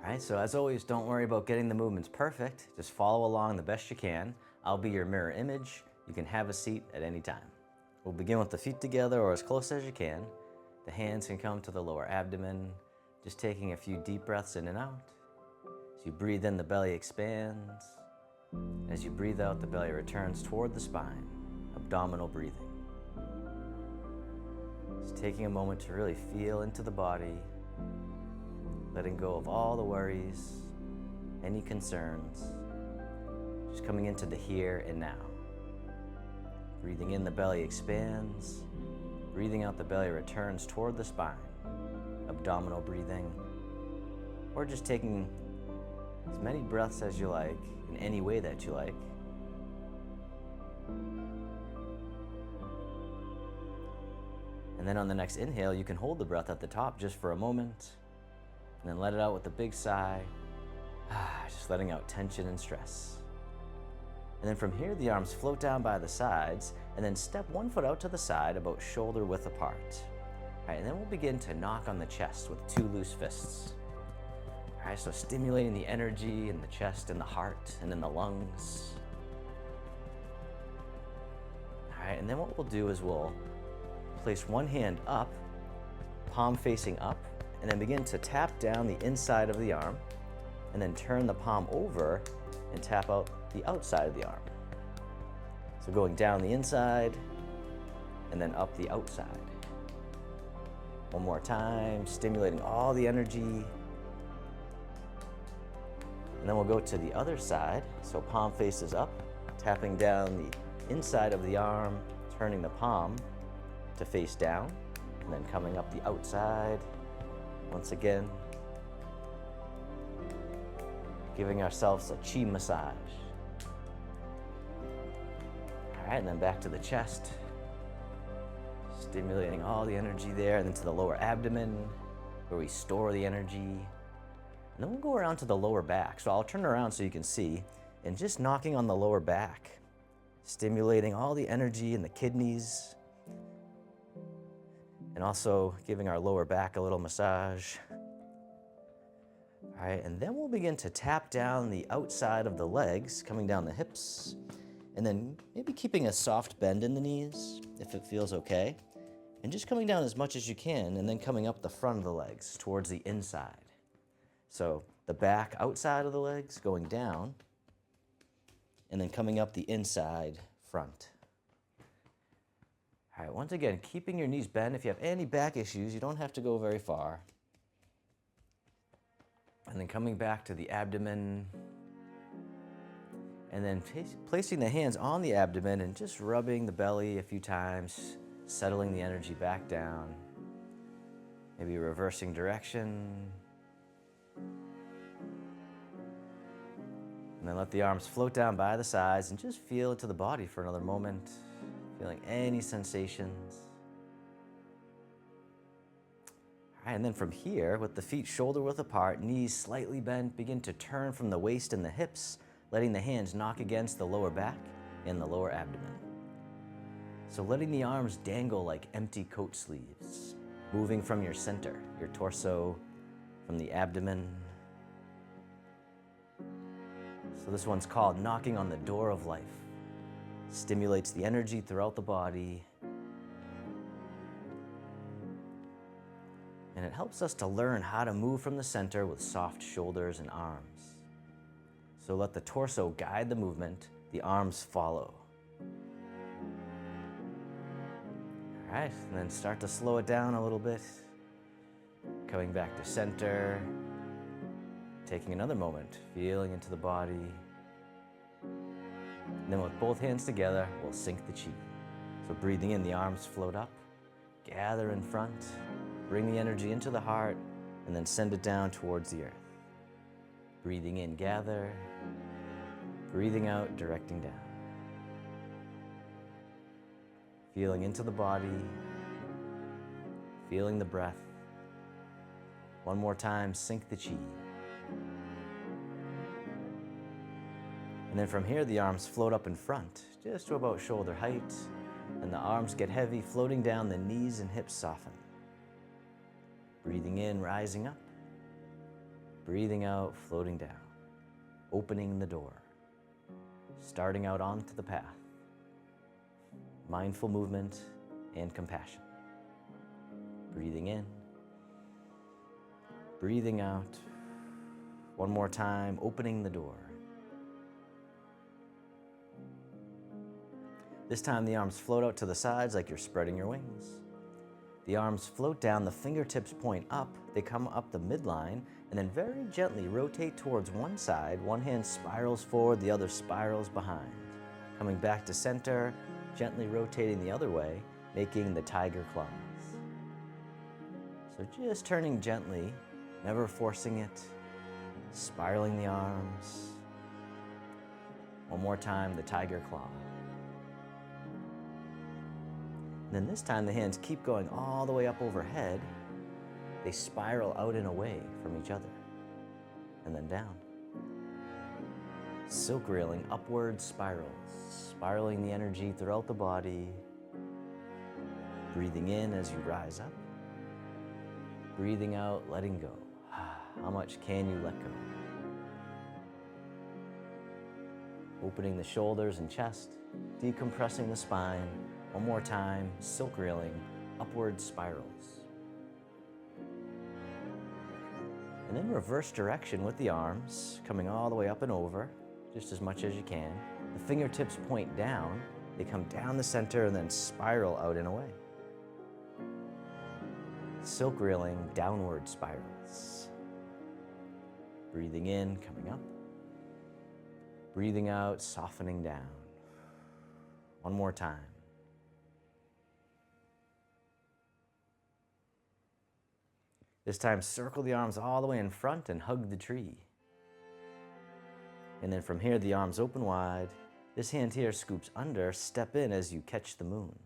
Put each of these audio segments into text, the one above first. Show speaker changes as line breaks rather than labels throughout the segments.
All right, so as always, don't worry about getting the movements perfect. Just follow along the best you can. I'll be your mirror image. You can have a seat at any time. We'll begin with the feet together or as close as you can. The hands can come to the lower abdomen, just taking a few deep breaths in and out. As you breathe in, the belly expands. As you breathe out, the belly returns toward the spine, abdominal breathing. Just taking a moment to really feel into the body, letting go of all the worries, any concerns, just coming into the here and now. Breathing in, the belly expands. Breathing out, the belly returns toward the spine, abdominal breathing, or just taking as many breaths as you like, in any way that you like. And then on the next inhale, you can hold the breath at the top just for a moment, and then let it out with a big sigh, just letting out tension and stress. And then from here, the arms float down by the sides, and then step one foot out to the side, about shoulder width apart. All right, and then we'll begin to knock on the chest with two loose fists. All right, so stimulating the energy in the chest and the heart and in the lungs. All right, and then what we'll do is we'll place one hand up, palm facing up, and then begin to tap down the inside of the arm, and then turn the palm over and tap out the outside of the arm. So going down the inside and then up the outside. One more time, stimulating all the energy. And then we'll go to the other side. So palm faces up, tapping down the inside of the arm, turning the palm to face down, and then coming up the outside. Once again, giving ourselves a chi massage. All right, and then back to the chest, stimulating all the energy there, and then to the lower abdomen, where we store the energy. And then we'll go around to the lower back. So I'll turn around so you can see, and just knocking on the lower back, stimulating all the energy in the kidneys, and also giving our lower back a little massage. All right, and then we'll begin to tap down the outside of the legs, coming down the hips, and then maybe keeping a soft bend in the knees, if it feels okay, and just coming down as much as you can, and then coming up the front of the legs towards the inside. So the back outside of the legs going down, and then coming up the inside front. All right, once again, keeping your knees bent. If you have any back issues, you don't have to go very far. And then coming back to the abdomen, and then placing the hands on the abdomen and just rubbing the belly a few times, settling the energy back down, maybe reversing direction. And then let the arms float down by the sides and just feel into the body for another moment, feeling any sensations. All right, and then from here, with the feet shoulder width apart, knees slightly bent, begin to turn from the waist and the hips, letting the hands knock against the lower back and the lower abdomen. So letting the arms dangle like empty coat sleeves, moving from your center, your torso, from the abdomen. So this one's called knocking on the door of life. Stimulates the energy throughout the body. And it helps us to learn how to move from the center with soft shoulders and arms. So let the torso guide the movement, the arms follow. All right, and then start to slow it down a little bit. Coming back to center. Taking another moment, feeling into the body. And then with both hands together, we'll sync the chi. So breathing in, the arms float up, gather in front, bring the energy into the heart, and then send it down towards the earth. Breathing in, gather. Breathing out, directing down. Feeling into the body, feeling the breath. One more time, sync the chi. And then from here, the arms float up in front, just to about shoulder height, and the arms get heavy, floating down, the knees and hips soften. Breathing in, rising up. breathing out, floating down, opening the door, starting out onto the path. Mindful movement and compassion. Breathing in, breathing out. One more time, opening the door. This time the arms float out to the sides like you're spreading your wings. The arms float down, the fingertips point up, they come up the midline, and then very gently rotate towards one side. One hand spirals forward, the other spirals behind. Coming back to center, gently rotating the other way, making the tiger claws. So just turning gently, never forcing it, spiraling the arms. One more time, the tiger claw. And then this time the hands keep going all the way up overhead. They spiral out and away from each other. And then down. Silk railing, upward spirals, spiraling the energy throughout the body. Breathing in as you rise up. Breathing out, letting go. How much can you let go? Opening the shoulders and chest, decompressing the spine. One more time, silk railing, upward spirals. And then reverse direction with the arms, coming all the way up and over, just as much as you can. The fingertips point down, they come down the center and then spiral out and away. Silk railing, downward spirals. Breathing in, coming up. Breathing out, softening down. One more time. This time, circle the arms all the way in front and hug the tree. And then from here, the arms open wide. This hand here scoops under, step in as you catch the moon.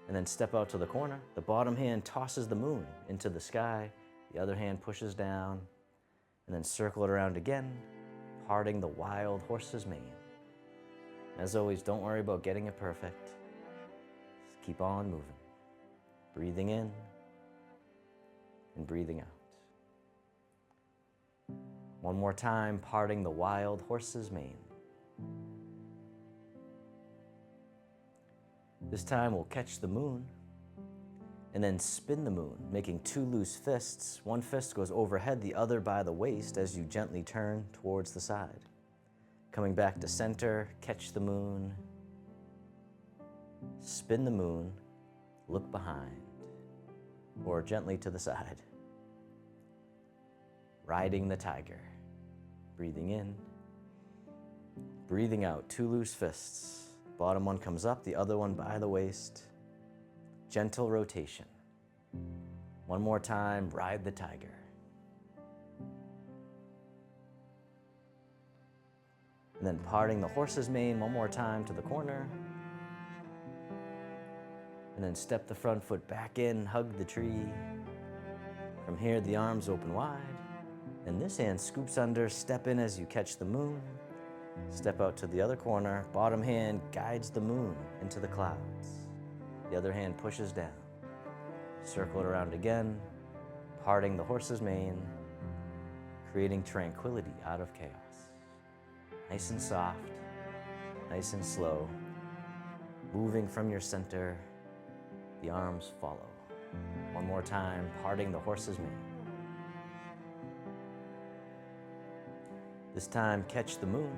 And then step out to the corner. The bottom hand tosses the moon into the sky. The other hand pushes down. And then circle it around again, parting the wild horse's mane. As always, don't worry about getting it perfect. Just keep on moving. Breathing in and breathing out. One more time, parting the wild horse's mane. This time we'll catch the moon and then spin the moon, making two loose fists. One fist goes overhead, the other by the waist as you gently turn towards the side. Coming back to center, catch the moon, spin the moon, look behind, or gently to the side. Riding the tiger. Breathing in, breathing out, two loose fists. Bottom one comes up, the other one by the waist. Gentle rotation. One more time, ride the tiger. And then parting the horse's mane one more time to the corner. And then step the front foot back in, hug the tree. From here, the arms open wide. And this hand scoops under, step in as you catch the moon. Step out to the other corner. Bottom hand guides the moon into the clouds. The other hand pushes down. Circle it around again, parting the horse's mane, creating tranquility out of chaos. Nice and soft, nice and slow. Moving from your center, the arms follow. One more time, parting the horse's mane. This time, catch the moon,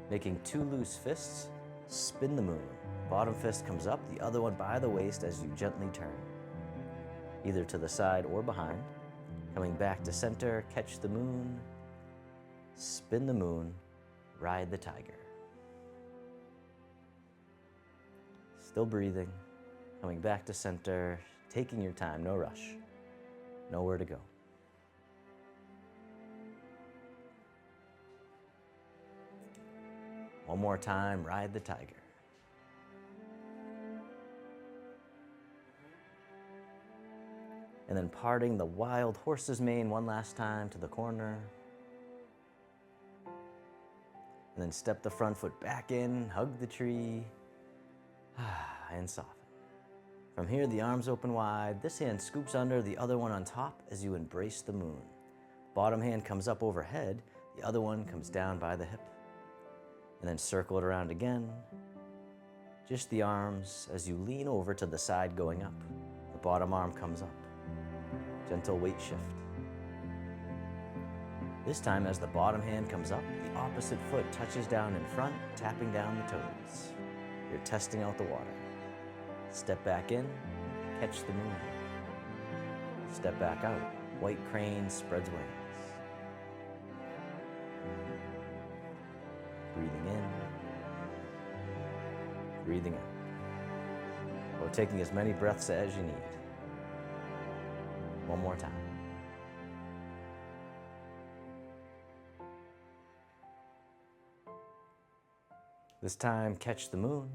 making two loose fists, spin the moon. Bottom fist comes up, the other one by the waist as you gently turn, either to the side or behind. Coming back to center, catch the moon, spin the moon, ride the tiger. Still breathing, coming back to center, taking your time, no rush, nowhere to go. One more time, ride the tiger. And then parting the wild horse's mane one last time to the corner. And then step the front foot back in, hug the tree, and soften. From here, the arms open wide. This hand scoops under, the other one on top as you embrace the moon. Bottom hand comes up overhead, the other one comes down by the hip. And then circle it around again. Just the arms as you lean over to the side going up. The bottom arm comes up. Gentle weight shift. This time as the bottom hand comes up, the opposite foot touches down in front, tapping down the toes. You're testing out the water. Step back in, catch the moon. Step back out, white crane spreads wings. Breathing in, breathing out. Or taking as many breaths as you need. One more time. This time, catch the moon,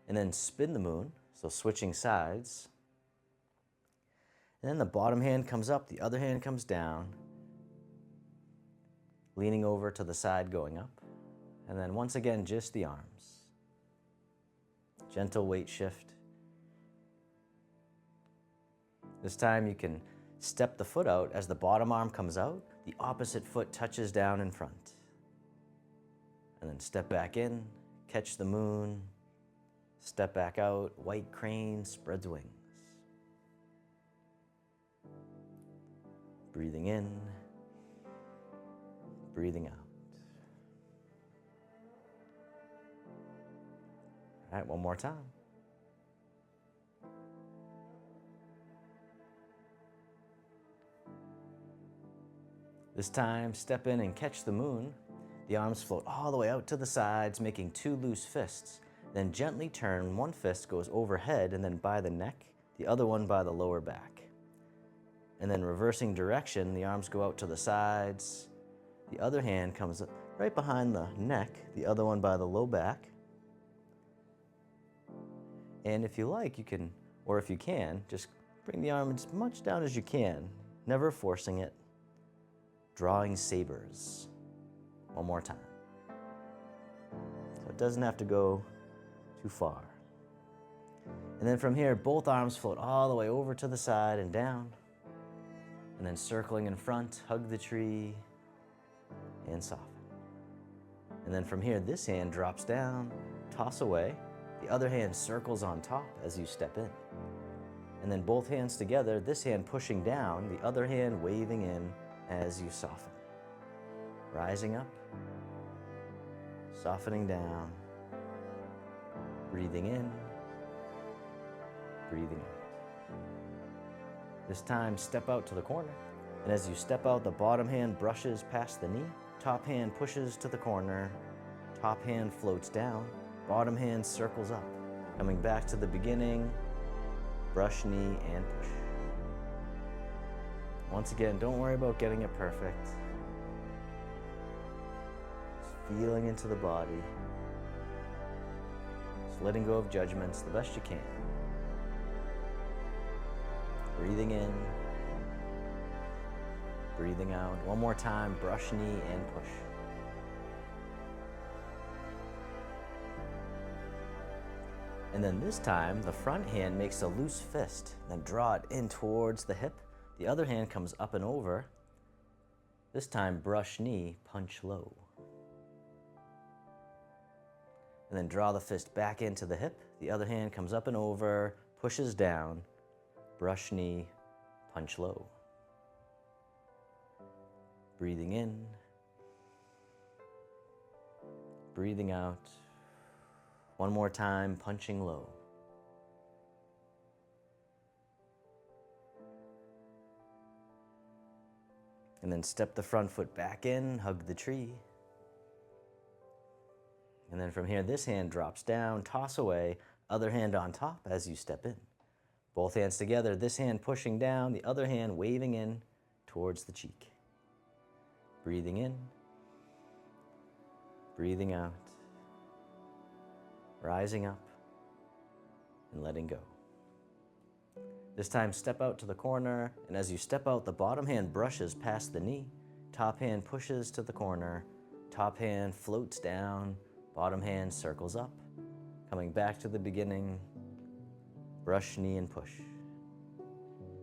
and then spin the moon, so switching sides. And then the bottom hand comes up, the other hand comes down, leaning over to the side going up. And then once again, just the arms. Gentle weight shift. This time you can step the foot out as the bottom arm comes out, the opposite foot touches down in front. And then step back in, catch the moon, step back out, white crane spreads wings. Breathing in, breathing out. All right, one more time. This time, step in and catch the moon. The arms float all the way out to the sides, making two loose fists. Then gently turn, one fist goes overhead and then by the neck, the other one by the lower back. And then reversing direction, the arms go out to the sides. The other hand comes up right behind the neck, the other one by the low back. And if you like, you can, or if you can, just bring the arm as much down as you can, never forcing it. Drawing sabers. One more time. So it doesn't have to go too far. And then from here, both arms float all the way over to the side and down. And then circling in front, hug the tree and soften. And then from here, this hand drops down, toss away. The other hand circles on top as you step in. And then both hands together, this hand pushing down, the other hand waving in as you soften. Rising up, softening down, breathing in, breathing out. This time, step out to the corner. And as you step out, the bottom hand brushes past the knee, top hand pushes to the corner, top hand floats down, bottom hand circles up. Coming back to the beginning, brush knee and push. Once again, don't worry about getting it perfect. Just feeling into the body. Just letting go of judgments the best you can. Breathing in, breathing out. One more time, brush knee and push. And then this time, the front hand makes a loose fist, then draw it in towards the hip. The other hand comes up and over. This time, brush knee, punch low. And then draw the fist back into the hip. The other hand comes up and over, pushes down, brush knee, punch low. Breathing in, breathing out. One more time, punching low. And then step the front foot back in, hug the tree. And then from here, this hand drops down, toss away, other hand on top as you step in. Both hands together, this hand pushing down, the other hand waving in towards the cheek. Breathing in, breathing out, rising up, and letting go. This time, step out to the corner, and as you step out, the bottom hand brushes past the knee, top hand pushes to the corner, top hand floats down, bottom hand circles up, coming back to the beginning, brush knee and push.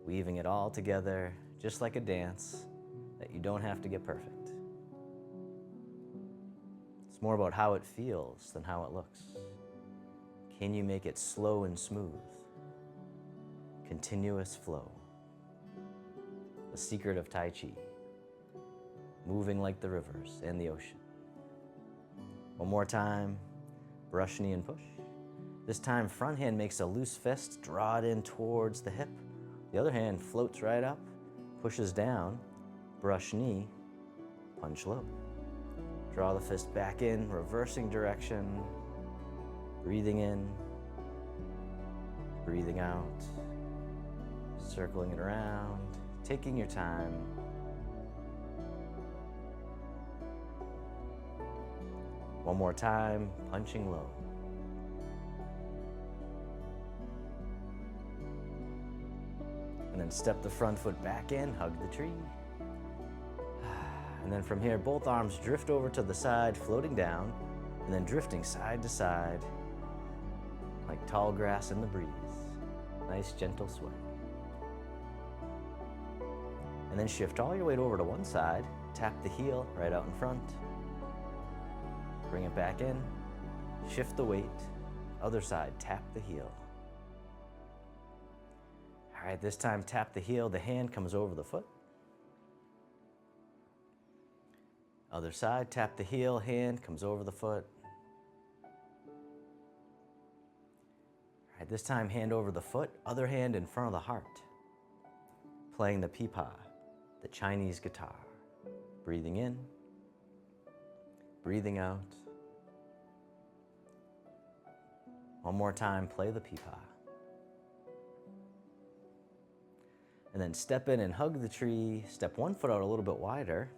Weaving it all together, just like a dance, that you don't have to get perfect. It's more about how it feels than how it looks. Can you make it slow and smooth? Continuous flow. The secret of Tai Chi. Moving like the rivers and the ocean. One more time, brush, knee, and push. This time, front hand makes a loose fist, draw it in towards the hip. The other hand floats right up, pushes down, brush knee, punch low. Draw the fist back in, reversing direction, breathing in, breathing out, circling it around, taking your time. One more time, punching low. And then step the front foot back in, hug the tree. And then from here, both arms drift over to the side, floating down, and then drifting side to side, like tall grass in the breeze. Nice, gentle sway. And then shift all your weight over to one side, tap the heel right out in front. Bring it back in, shift the weight, other side, tap the heel. All right, this time tap the heel, the hand comes over the foot. Other side, tap the heel, hand comes over the foot. All right, this time hand over the foot, other hand in front of the heart. Playing the pipa, the Chinese guitar. Breathing in, breathing out. One more time, play the pipa. And then step in and hug the tree, step one foot out a little bit wider.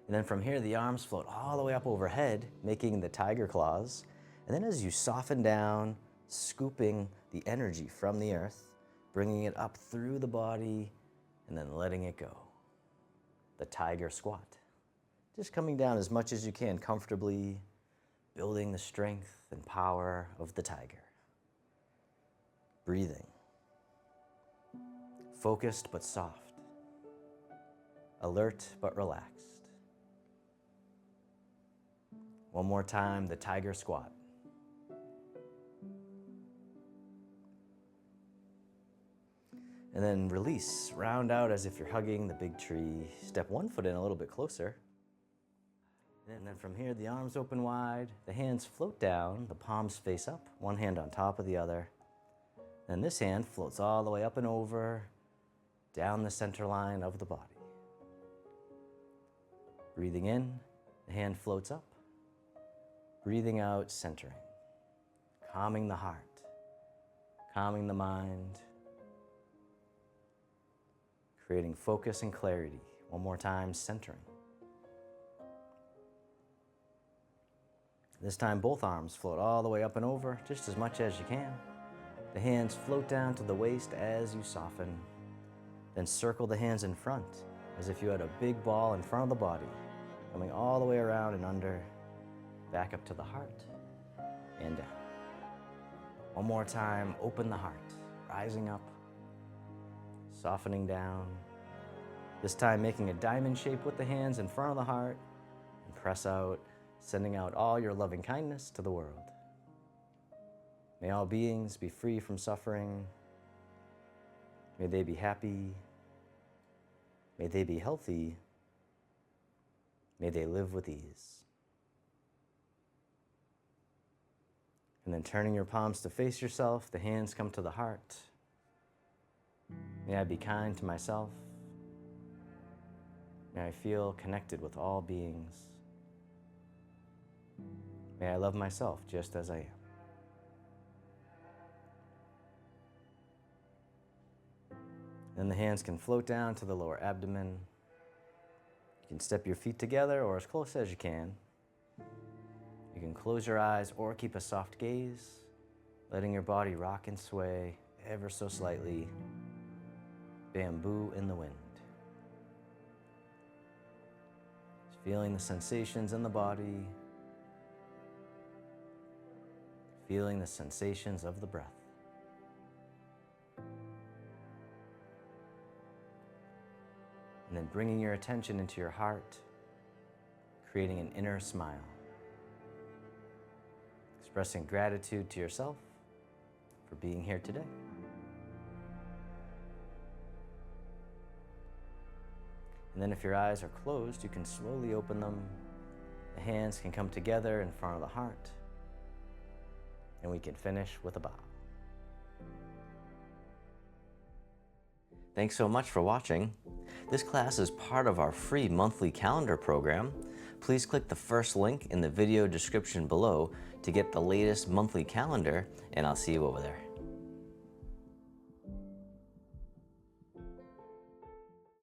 And then from here, the arms float all the way up overhead, making the tiger claws. And then as you soften down, scooping the energy from the earth, bringing it up through the body, and then letting it go. The tiger squat. Just coming down as much as you can comfortably, building the strength and power of the tiger. Breathing. Focused but soft. Alert but relaxed. One more time, the tiger squat. And then release, round out as if you're hugging the big tree. Step one foot in a little bit closer. And then from here, the arms open wide, the hands float down, the palms face up, one hand on top of the other. Then this hand floats all the way up and over, down the center line of the body. Breathing in, the hand floats up. Breathing out, centering. Calming the heart, calming the mind, creating focus and clarity. One more time, centering. This time, both arms float all the way up and over, just as much as you can. The hands float down to the waist as you soften. Then circle the hands in front, as if you had a big ball in front of the body, coming all the way around and under, back up to the heart, and down. One more time, open the heart, rising up, softening down. This time, making a diamond shape with the hands in front of the heart, and press out, sending out all your loving kindness to the world. May all beings be free from suffering. May they be happy. May they be healthy. May they live with ease. And then turning your palms to face yourself, the hands come to the heart. May I be kind to myself. May I feel connected with all beings. May I love myself just as I am. Then the hands can float down to the lower abdomen. You can step your feet together or as close as you can. You can close your eyes or keep a soft gaze, letting your body rock and sway ever so slightly. Bamboo in the wind. Just feeling the sensations in the body, feeling the sensations of the breath. And and then bringing your attention into your heart, creating an inner smile. Expressing gratitude to yourself for being here today. And then if your eyes are closed, you can slowly open them. The hands can come together in front of the heart. And we can finish with a bow. Thanks so much for watching. This class is part of our free monthly calendar program. Please click the first link in the video description below to get the latest monthly calendar, and I'll see you over there.